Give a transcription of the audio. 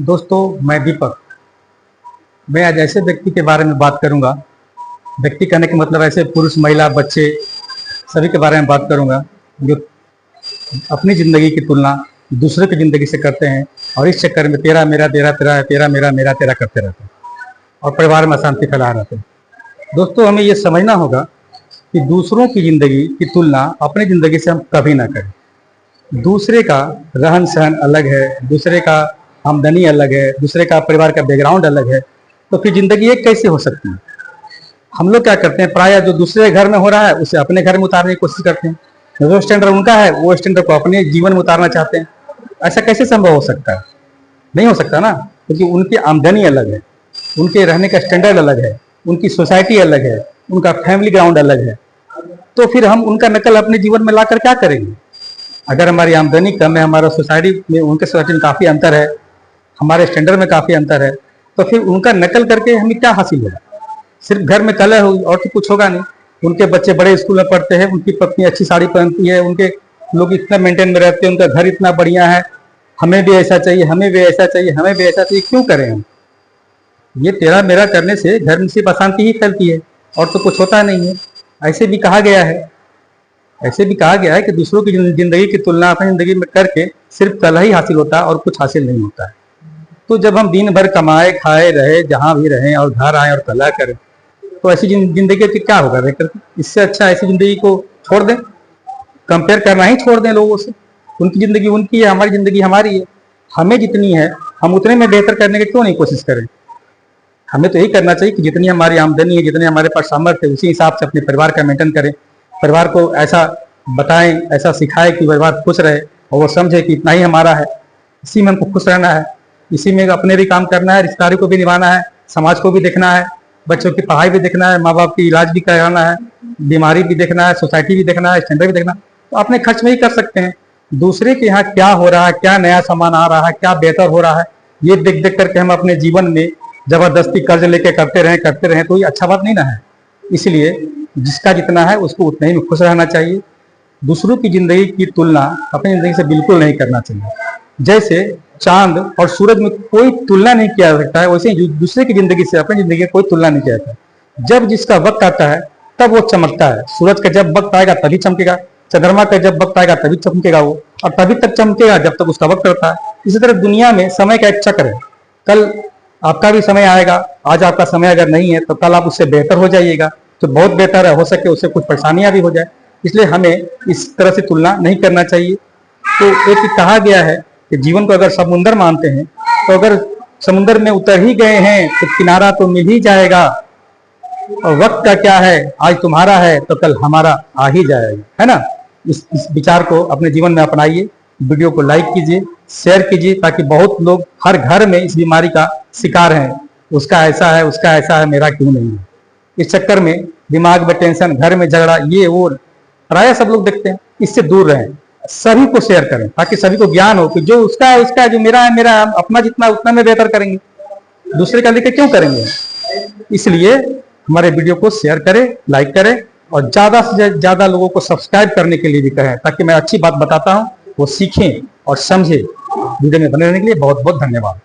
दोस्तों, मैं दीपक। मैं आज ऐसे व्यक्ति के बारे में बात करूंगा। व्यक्ति कहने का मतलब ऐसे पुरुष, महिला, बच्चे सभी के बारे में बात करूंगा जो अपनी ज़िंदगी की तुलना दूसरे की ज़िंदगी से करते हैं और इस चक्कर में तेरा मेरा तेरा तेरा तेरा मेरा मेरा तेरा करते रहते हैं और परिवार में अशांति फैला रहते हैं। दोस्तों, हमें ये समझना होगा कि दूसरों की ज़िंदगी की तुलना अपनी ज़िंदगी से हम कभी ना करें। दूसरे का रहन सहन अलग है, दूसरे का आमदनी अलग है, दूसरे का परिवार का बैकग्राउंड अलग है, तो फिर ज़िंदगी एक कैसे हो सकती है। हम लोग क्या करते हैं, प्रायः जो दूसरे घर में हो रहा है उसे अपने घर में उतारने की कोशिश करते हैं। जो स्टैंडर्ड उनका है वो स्टैंडर्ड को अपने जीवन में उतारना चाहते हैं। ऐसा कैसे संभव हो सकता है? नहीं हो सकता ना, क्योंकि उनकी आमदनी अलग है, उनके रहने का स्टैंडर्ड अलग है, उनकी सोसाइटी अलग है, उनका फैमिली ग्राउंड अलग है। तो फिर हम उनका नकल अपने जीवन में लाकर क्या करेंगे? अगर हमारी आमदनी कम है, हमारा सोसाइटी में उनके सोसाइटी में काफ़ी अंतर है, हमारे स्टैंडर्ड में काफ़ी अंतर है, तो फिर उनका नकल करके हमें क्या हासिल होगा? सिर्फ घर में कलह होगी और तो कुछ होगा नहीं। उनके बच्चे बड़े स्कूल में पढ़ते हैं, उनकी पत्नी अच्छी साड़ी पहनती है, उनके लोग इतना मेंटेन में रहते हैं, उनका घर इतना बढ़िया है, हमें भी ऐसा चाहिए, हमें भी ऐसा चाहिए, हमें भी ऐसा चाहिए। क्यों करें हम? ये तेरा मेरा करने से घर में सिर्फ अशांति ही फैलती है और तो कुछ होता नहीं है। ऐसे भी कहा गया है कि दूसरों की जिंदगी की तुलना अपनी जिंदगी में करके सिर्फ कलह ही हासिल होता है और कुछ हासिल नहीं होता है। तो जब हम दिन भर कमाए खाए रहे, जहां भी रहें और घर आए और कलह करें, तो ऐसी जिंदगी की क्या होगा रहकर? इससे अच्छा ऐसी जिंदगी को छोड़ दें, कंपेयर करना ही छोड़ दें लोगों से। उनकी जिंदगी उनकी है, हमारी जिंदगी हमारी है। हमें जितनी है हम उतने में बेहतर करने की क्यों नहीं कोशिश करें? हमें तो यही करना चाहिए कि जितनी हमारी आमदनी है, जितने हमारे पास सामर्थ्य है, उसी हिसाब से अपने परिवार का मेंटेन करें। परिवार को ऐसा बताएं, ऐसा सिखाएं कि परिवार खुश रहे और वो समझे कि इतना ही हमारा है, इसी में हमको खुश रहना है, इसी में अपने भी काम करना है, रिश्तेदारी को भी निभाना है, समाज को भी देखना है, बच्चों की पढ़ाई भी देखना है, माँ बाप की इलाज भी कराना है, बीमारी भी देखना है, सोसाइटी भी देखना है, स्टैंडर्ड भी देखना है। तो अपने खर्च में ही कर सकते हैं। दूसरे के यहाँ क्या हो रहा है, क्या नया सामान आ रहा है, क्या बेहतर हो रहा है, ये देख देख करके हम अपने जीवन में जबरदस्ती कर्ज लेके करते रहें तो ये अच्छा बात नहीं ना है। इसलिए जिसका जितना है उसको उतना ही में खुश रहना चाहिए। दूसरों की जिंदगी की तुलना अपनी जिंदगी से बिल्कुल नहीं करना चाहिए। जैसे चांद और सूरज में कोई तुलना नहीं किया जा सकता है, वैसे ही दूसरे की जिंदगी से अपनी जिंदगी कोई तुलना नहीं किया जाता। जब जिसका वक्त आता है तब वो चमकता है। सूरज का जब वक्त आएगा तभी चमकेगा, चंद्रमा का जब वक्त आएगा तभी चमकेगा वो, और तभी तक चमकेगा जब तक उसका वक्त रहता है। इसी तरह दुनिया में समय का एक चक्र है। कल आपका भी समय आएगा, आज आपका समय अगर नहीं है तो कल आप उससे बेहतर हो जाइएगा, तो बहुत बेहतर है, हो सके उससे कुछ परेशानियां भी हो जाए। इसलिए हमें इस तरह से तुलना नहीं करना चाहिए। तो एक कहा गया है कि जीवन को अगर समुंदर मानते हैं तो अगर समुंदर में उतर ही गए हैं तो किनारा तो मिल ही जाएगा, और वक्त का क्या है, आज तुम्हारा है तो कल हमारा आ ही जाएगा, है ना। इस विचार को अपने जीवन में अपनाइए। वीडियो को लाइक कीजिए, शेयर कीजिए, ताकि बहुत लोग हर घर में इस बीमारी का शिकार हैं। उसका ऐसा है, उसका ऐसा है, मेरा क्यों नहीं है। इस चक्कर में दिमाग में टेंशन, घर में झगड़ा, ये वो प्रायः सब लोग देखते हैं। इससे दूर रहें, सभी को शेयर करें ताकि सभी को ज्ञान हो कि जो उसका है उसका है, जो मेरा है मेरा है। अपना जितना उतना में बेहतर करेंगे, दूसरे का लेकर क्यों करेंगे। इसलिए हमारे वीडियो को शेयर करें, लाइक करें और ज्यादा से ज्यादा लोगों को सब्सक्राइब करने के लिए भी कहें, ताकि मैं अच्छी बात बताता हूँ वो सीखें और समझें। वीडियो में बने रहने के लिए बहुत बहुत धन्यवाद।